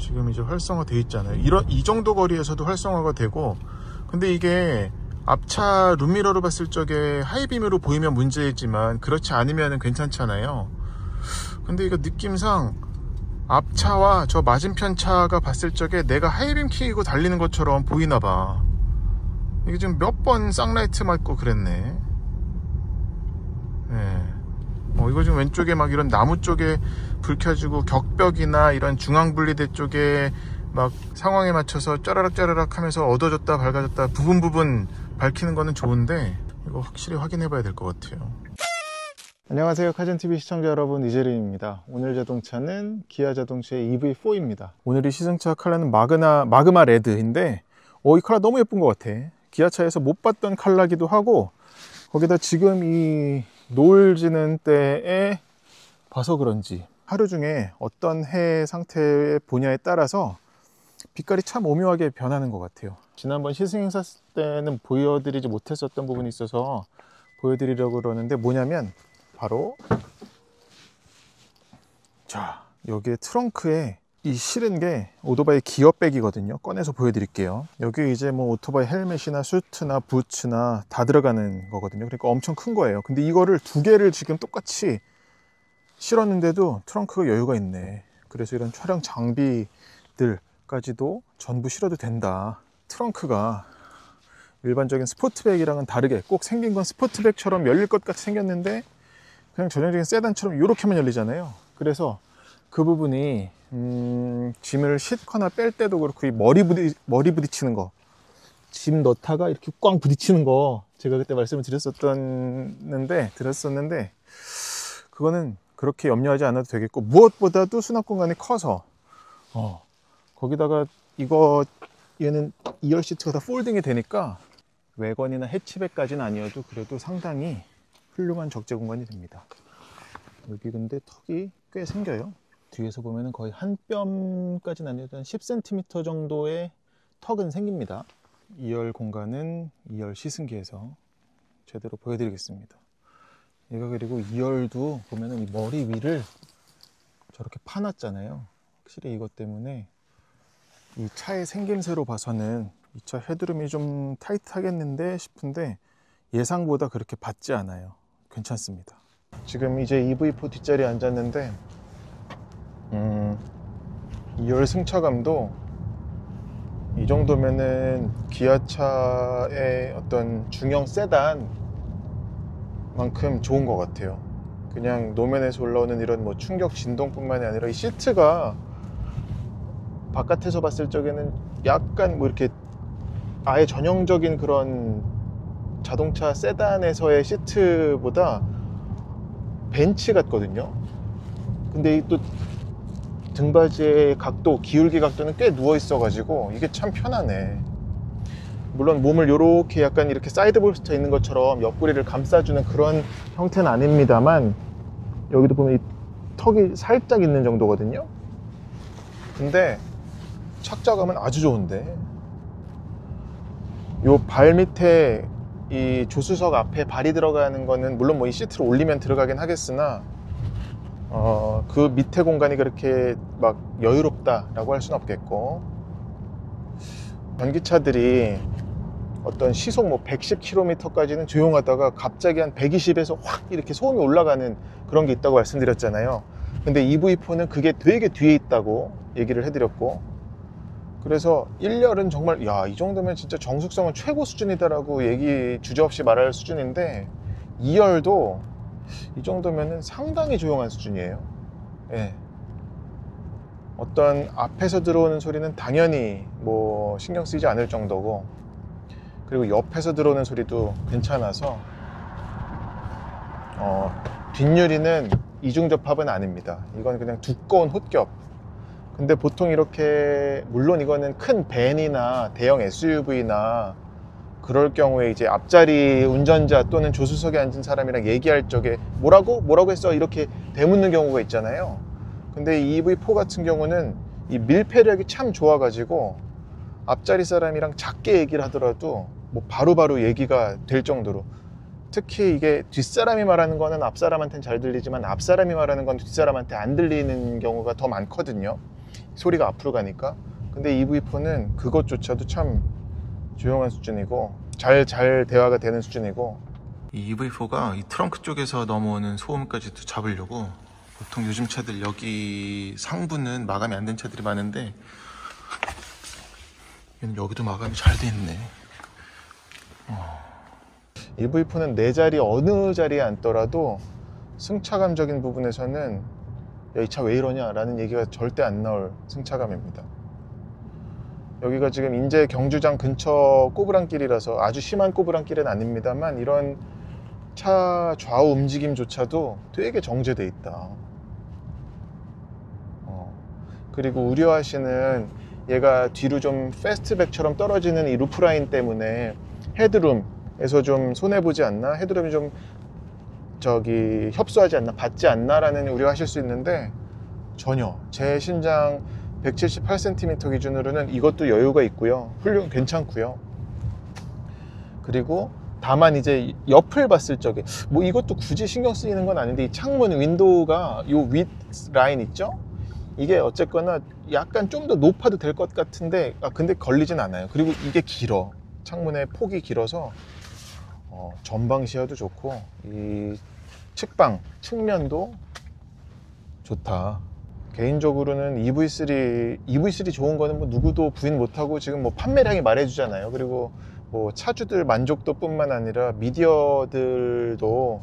지금 이제 활성화 돼 있잖아요. 이 정도 거리에서도 활성화가 되고, 근데 이게 앞차 룸미러로 봤을 적에 하이빔으로 보이면 문제지만 그렇지 않으면 괜찮잖아요. 근데 이거 느낌상 앞차와 저 맞은편 차가 봤을 적에 내가 하이빔 켜고 달리는 것처럼 보이나봐. 이게 지금 몇 번 쌍라이트 맞고 그랬네. 네. 이거 지금 왼쪽에 막 이런 나무 쪽에 불 켜지고 격벽이나 이런 중앙분리대 쪽에 막 상황에 맞춰서 짜라락 하면서 어두워졌다 밝아졌다 부분 밝히는 거는 좋은데, 이거 확실히 확인해 봐야 될 것 같아요. 안녕하세요, 카젠TV 시청자 여러분, 이재림입니다. 오늘 자동차는 기아 자동차의 EV4입니다. 오늘의 시승차 컬러는 마그마 레드인데, 이 컬러 너무 예쁜 것 같아. 기아차에서 못 봤던 컬러기도 하고, 거기다 지금 이 노을 지는 때에 봐서 그런지 하루 중에 어떤 해 상태의 분야에 따라서 빛깔이 참 오묘하게 변하는 것 같아요. 지난번 시승행사 때는 보여드리지 못했었던 부분이 있어서 보여드리려고 그러는데, 뭐냐면 바로 자, 여기에 트렁크에 이 실은 게 오토바이 기어백이거든요. 꺼내서 보여드릴게요. 여기 이제 뭐 오토바이 헬멧이나 수트나 부츠나 다 들어가는 거거든요. 그러니까 엄청 큰 거예요. 근데 이거를 두 개를 지금 똑같이 실었는데도 트렁크가 여유가 있네. 그래서 이런 촬영 장비들까지도 전부 실어도 된다. 트렁크가 일반적인 스포트백이랑은 다르게 꼭 생긴 건 스포트백처럼 열릴 것 같이 생겼는데, 그냥 전형적인 세단처럼 이렇게만 열리잖아요. 그래서 그 부분이 짐을 싣거나 뺄 때도 그렇고, 이 머리 부딪히는 거, 짐 넣다가 이렇게 꽝 부딪히는 거, 제가 그때 말씀을 드렸었는데 그거는 그렇게 염려하지 않아도 되겠고, 무엇보다도 수납 공간이 커서 거기다가 얘는 2열 시트가 다 폴딩이 되니까 외건이나 해치백까지는 아니어도 그래도 상당히 훌륭한 적재 공간이 됩니다. 여기 근데 턱이 꽤 생겨요. 뒤에서 보면은 거의 한 뼘까지는 아니어도 한 10cm 정도의 턱은 생깁니다. 2열 공간은 2열 시승기에서 제대로 보여드리겠습니다. 얘가 그리고 2열도 보면은 이 머리 위를 저렇게 파놨잖아요. 확실히 이것 때문에 이 차의 생김새로 봐서는 이 차 헤드룸이 좀 타이트하겠는데 싶은데, 예상보다 그렇게 받지 않아요. 괜찮습니다. 지금 이제 EV4 뒷자리에 앉았는데 2열 승차감도 이 정도면은 기아차의 어떤 중형 세단만큼 좋은 것 같아요. 그냥 노면에서 올라오는 이런 뭐 충격 진동뿐만이 아니라 이 시트가 바깥에서 봤을 적에는 약간 뭐 이렇게 아예 전형적인 그런 자동차 세단에서의 시트보다 벤츠 같거든요. 근데 또 등받이의 각도, 기울기 각도는 꽤 누워 있어 가지고 이게 참 편하네. 물론 몸을 요렇게 약간 이렇게 사이드 볼스터 있는 것처럼 옆구리를 감싸주는 그런 형태는 아닙니다만, 여기도 보면 이 턱이 살짝 있는 정도거든요. 근데 착자감은 아주 좋은데, 요 발 밑에 이 조수석 앞에 발이 들어가는 거는 물론 뭐 이 시트를 올리면 들어가긴 하겠으나 그 밑에 공간이 그렇게 막 여유롭다라고 할 수는 없겠고, 전기차들이 어떤 시속 뭐 110km까지는 조용하다가 갑자기 한 120에서 확 이렇게 소음이 올라가는 그런 게 있다고 말씀드렸잖아요. 근데 EV4는 그게 되게 뒤에 있다고 얘기를 해드렸고, 그래서 1열은 정말 이 정도면 진짜 정숙성은 최고 수준이다라고 얘기 주저없이 말할 수준인데, 2열도 이 정도면은 상당히 조용한 수준이에요. 예. 어떤 앞에서 들어오는 소리는 당연히 뭐 신경 쓰이지 않을 정도고, 그리고 옆에서 들어오는 소리도 괜찮아서 뒷유리는 이중접합은 아닙니다. 이건 그냥 두꺼운 홑겹. 근데 보통 이렇게, 물론 이거는 큰 밴이나 대형 SUV나 그럴 경우에 이제 앞자리 운전자 또는 조수석에 앉은 사람이랑 얘기할 적에 뭐라고 했어? 이렇게 되묻는 경우가 있잖아요. 근데 이 EV4 같은 경우는 이 밀폐력이 참 좋아가지고 앞자리 사람이랑 작게 얘기를 하더라도 뭐 바로바로 얘기가 될 정도로, 특히 이게 뒷사람이 말하는 거는 앞사람한테는 잘 들리지만 앞사람이 말하는 건 뒷사람한테 안 들리는 경우가 더 많거든요. 소리가 앞으로 가니까. 근데 EV4는 그것조차도 참 조용한 수준이고 잘 대화가 되는 수준이고, 이 EV4가 이 트렁크 쪽에서 넘어오는 소음까지도 잡으려고 보통 요즘 차들 여기 상부는 마감이 안 된 차들이 많은데 얘는 여기도 마감이 잘 돼 있네. EV4는 내 자리 어느 자리에 앉더라도 승차감적인 부분에서는 야, 이 차 왜 이러냐 라는 얘기가 절대 안 나올 승차감입니다. 여기가 지금 인제 경주장 근처 꼬부랑길이라서 아주 심한 꼬부랑길은 아닙니다만 이런 차 좌우 움직임조차도 되게 정제돼 있다. 그리고 우려하시는 얘가 뒤로 좀 패스트백처럼 떨어지는 이 루프라인 때문에 헤드룸에서 좀 손해보지 않나, 헤드룸이 좀 협소하지 않나, 받지 않나 라는 우려하실 수 있는데 전혀. 제 신장 178cm 기준으로는 이것도 여유가 있고요, 괜찮고요. 그리고 다만 이제 옆을 봤을 적에 뭐 이것도 굳이 신경 쓰이는 건 아닌데, 이 창문 윈도우가 요 윗 라인 있죠? 이게 어쨌거나 약간 좀 더 높아도 될 것 같은데 근데 걸리진 않아요. 그리고 이게 길어, 창문의 폭이 길어서 전방 시야도 좋고 이 측면도 좋다. 개인적으로는 EV3 좋은 거는 뭐 누구도 부인 못하고 지금 뭐 판매량이 말해주잖아요. 그리고 뭐 차주들 만족도 뿐만 아니라 미디어들도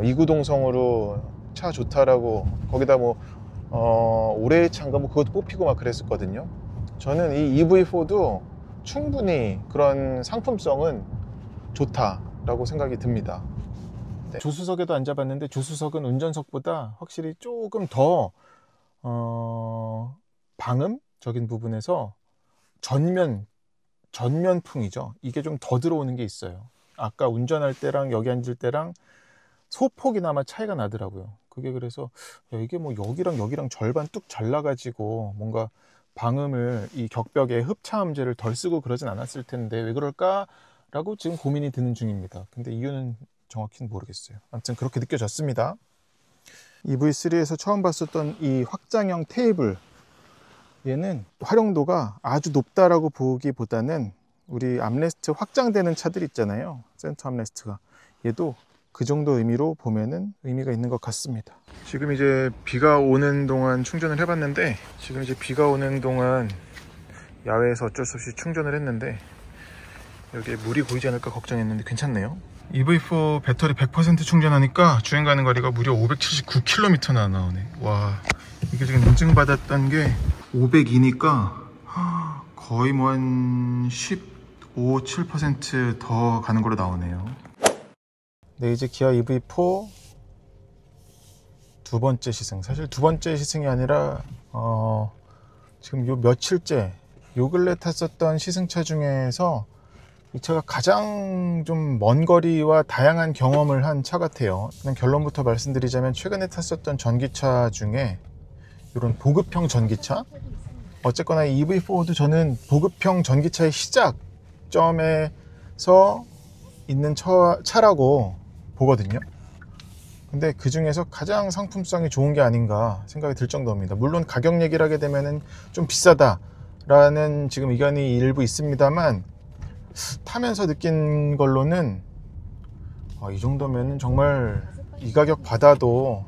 이구동성으로 차 좋다라고, 거기다 뭐 올해의 차인가 뭐 그것도 뽑히고 막 그랬었거든요. 저는 이 EV4도 충분히 그런 상품성은 좋다라고 생각이 듭니다. 네. 조수석에도 앉아봤는데 조수석은 운전석보다 확실히 조금 더 방음적인 부분에서 전면풍이죠. 이게 좀 더 들어오는 게 있어요. 아까 운전할 때랑 여기 앉을 때랑 소폭이나마 차이가 나더라고요. 그게 그래서 이게 뭐 여기랑 절반 뚝 잘라가지고 뭔가 방음을, 이 격벽에 흡차음제를 덜 쓰고 그러진 않았을 텐데 왜 그럴까라고 지금 고민이 드는 중입니다. 근데 이유는 정확히는 모르겠어요. 아무튼 그렇게 느껴졌습니다. EV3에서 처음 봤었던 이 확장형 테이블, 얘는 활용도가 아주 높다라고 보기보다는 우리 암레스트 확장되는 차들 있잖아요, 센터 암레스트가, 얘도 그 정도 의미로 보면은 의미가 있는 것 같습니다. 지금 이제 비가 오는 동안 충전을 해봤는데, 지금 이제 비가 오는 동안 야외에서 어쩔 수 없이 충전을 했는데 여기에 물이 고이지 않을까 걱정했는데 괜찮네요. EV4 배터리 100% 충전하니까 주행 가는 거리가 무려 579km나 나오네. 와, 이게 지금 인증받았던 게 502니까 거의 뭐 한 15, 7% 더 가는 걸로 나오네요. 네, 이제 기아 EV4 두 번째 시승. 사실 두 번째 시승이 아니라 지금 요 며칠째, 요 근래 탔었던 시승차 중에서 이 차가 가장 좀 먼 거리와 다양한 경험을 한 차 같아요. 그냥 결론부터 말씀드리자면 최근에 탔었던 전기차 중에 이런 보급형 전기차, 어쨌거나 이 EV4도 저는 보급형 전기차의 시작점에서 있는 차라고 보거든요. 근데 그 중에서 가장 상품성이 좋은 게 아닌가 생각이 들 정도입니다. 물론 가격 얘기를 하게 되면은 좀 비싸다라는 지금 의견이 일부 있습니다만, 타면서 느낀 걸로는 이 정도면 정말 이 가격 받아서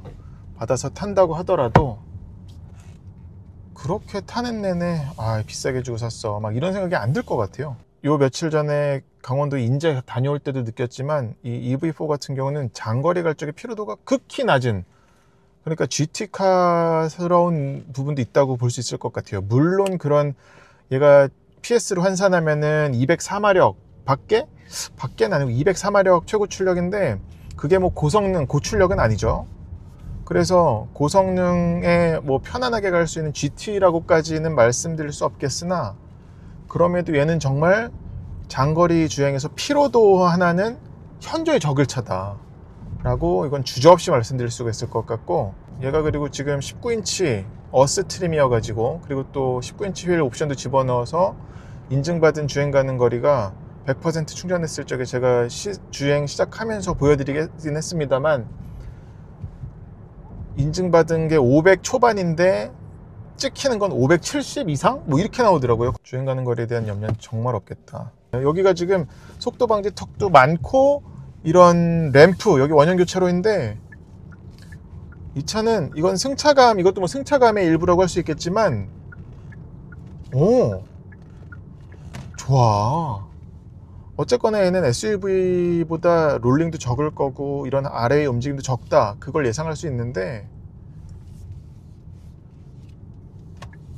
탄다고 하더라도 그렇게 타는 내내 비싸게 주고 샀어 막 이런 생각이 안 들 것 같아요. 요 며칠 전에 강원도 인제 다녀올 때도 느꼈지만 이 EV4 같은 경우는 장거리 갈 적에 피로도가 극히 낮은, 그러니까 GT카스러운 부분도 있다고 볼 수 있을 것 같아요. 물론 그런, 얘가 PS로 환산하면은 204마력 밖에는 아니고 204마력 최고 출력인데 그게 뭐 고성능, 고출력은 아니죠. 그래서 고성능에 뭐 편안하게 갈 수 있는 GT라고까지는 말씀드릴 수 없겠으나, 그럼에도 얘는 정말 장거리 주행에서 피로도 하나는 현저히 적을 차다 라고 이건 주저없이 말씀드릴 수가 있을 것 같고, 얘가 그리고 지금 19인치 어스 트림이어 가지고, 그리고 또 19인치 휠 옵션도 집어넣어서 인증받은 주행 가는 거리가 100% 충전했을 적에 제가 주행 시작하면서 보여드리긴 했습니다만, 인증받은 게 500 초반인데 찍히는 건 570 이상? 뭐 이렇게 나오더라고요. 주행 가는 거리에 대한 염려는 정말 없겠다. 여기가 지금 속도 방지 턱도 많고 이런 램프, 여기 원형 교차로인데 이 차는 이건 승차감, 이것도 뭐 승차감의 일부라고 할 수 있겠지만 오 좋아. 어쨌거나 얘는 SUV보다 롤링도 적을 거고 이런 아래의 움직임도 적다, 그걸 예상할 수 있는데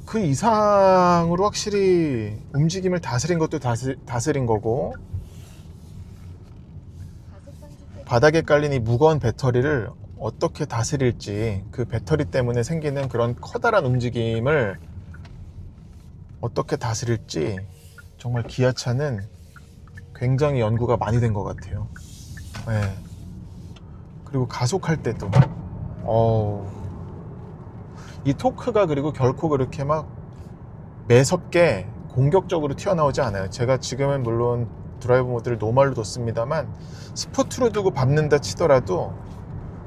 그 이상으로 확실히 움직임을 다스린 것도 다스린 거고, 바닥에 깔린 이 무거운 배터리를 어떻게 다스릴지, 그 배터리 때문에 생기는 그런 커다란 움직임을 어떻게 다스릴지 정말 기아차는 굉장히 연구가 많이 된 것 같아요. 네. 그리고 가속할 때도 이 토크가 그리고 결코 그렇게 막 매섭게 공격적으로 튀어나오지 않아요. 제가 지금은 물론 드라이브 모드를 노멀로 뒀습니다만 스포트로 두고 밟는다 치더라도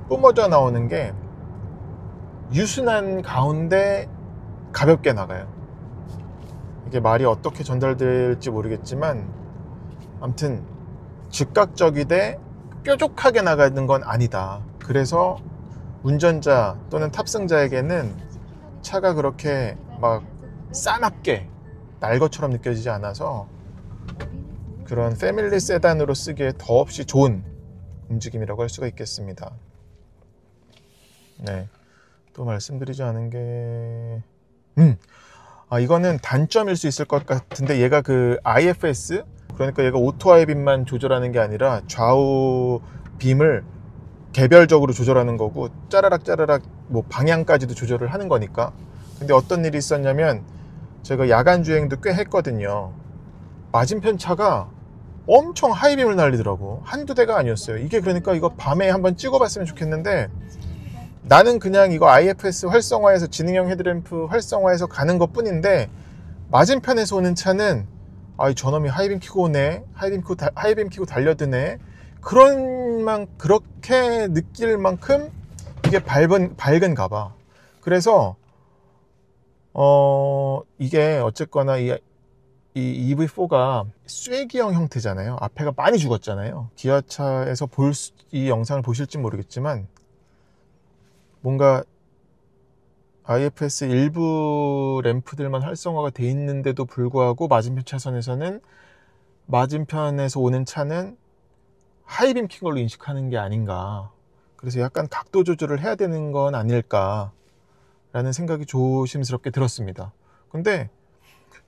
뿜어져 나오는 게 유순한 가운데 가볍게 나가요. 이게 말이 어떻게 전달될지 모르겠지만 아무튼 즉각적이되 뾰족하게 나가는 건 아니다. 그래서 운전자 또는 탑승자에게는 차가 그렇게 막 싸납게 날 것처럼 느껴지지 않아서 그런 패밀리 세단으로 쓰기에 더없이 좋은 움직임이라고 할 수가 있겠습니다. 네, 또 말씀드리지 않은 게 이거는 단점일 수 있을 것 같은데, 얘가 그 IFS, 그러니까 얘가 오토 하이빔만 조절하는 게 아니라 좌우 빔을 개별적으로 조절하는 거고 짜라락 짜라락 뭐 방향까지도 조절을 하는 거니까. 근데 어떤 일이 있었냐면 제가 야간 주행도 꽤 했거든요. 맞은편 차가 엄청 하이빔을 날리더라고. 한두 대가 아니었어요. 이게 그러니까 이거 밤에 한번 찍어봤으면 좋겠는데 나는 그냥 이거 IFS 활성화해서 지능형 헤드램프 활성화해서 가는 것 뿐인데 맞은편에서 오는 차는 저놈이 하이빔 켜고 오네, 하이빔 켜고 달려드네, 그렇게 느낄 만큼 이게 밝은가 봐. 그래서 이게 어쨌거나 이 EV4가 쐐기형 형태잖아요. 앞에가 많이 죽었잖아요. 기아차에서 이 영상을 보실지 모르겠지만 뭔가 IFS 일부 램프들만 활성화가 돼 있는데도 불구하고 맞은편 차선에서는 맞은편에서 오는 차는 하이빔 킨 걸로 인식하는 게 아닌가. 그래서 약간 각도 조절을 해야 되는 건 아닐까 라는 생각이 조심스럽게 들었습니다. 근데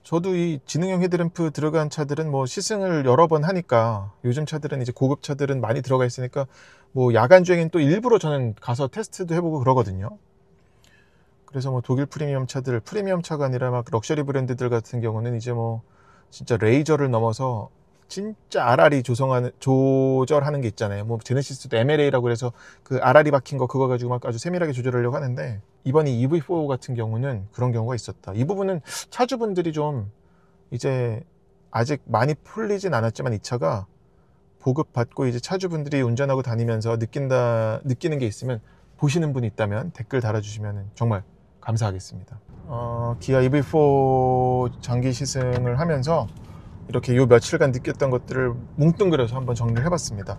저도 이 지능형 헤드램프 들어간 차들은 뭐 시승을 여러 번 하니까, 요즘 차들은 이제 고급 차들은 많이 들어가 있으니까 뭐 야간 주행엔 또 일부러 저는 가서 테스트도 해보고 그러거든요. 그래서 뭐 독일 프리미엄 차가 아니라 막 럭셔리 브랜드들 같은 경우는 이제 뭐 진짜 레이저를 넘어서 진짜 RR이 조절하는 게 있잖아요. 뭐 제네시스도 MLA라고 해서 그 RR이 박힌 거 그거 가지고 막 아주 세밀하게 조절하려고 하는데, 이번 이 EV4 같은 경우는 그런 경우가 있었다. 이 부분은 차주분들이 좀 이제 아직 많이 풀리진 않았지만 이 차가 보급받고 이제 차주분들이 운전하고 다니면서 느끼는 게 있으면, 보시는 분이 있다면 댓글 달아주시면 정말 감사하겠습니다. 기아 EV4 장기 시승을 하면서 이렇게 요 며칠간 느꼈던 것들을 뭉뚱그려서 한번 정리를 해봤습니다.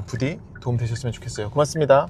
부디 도움 되셨으면 좋겠어요. 고맙습니다.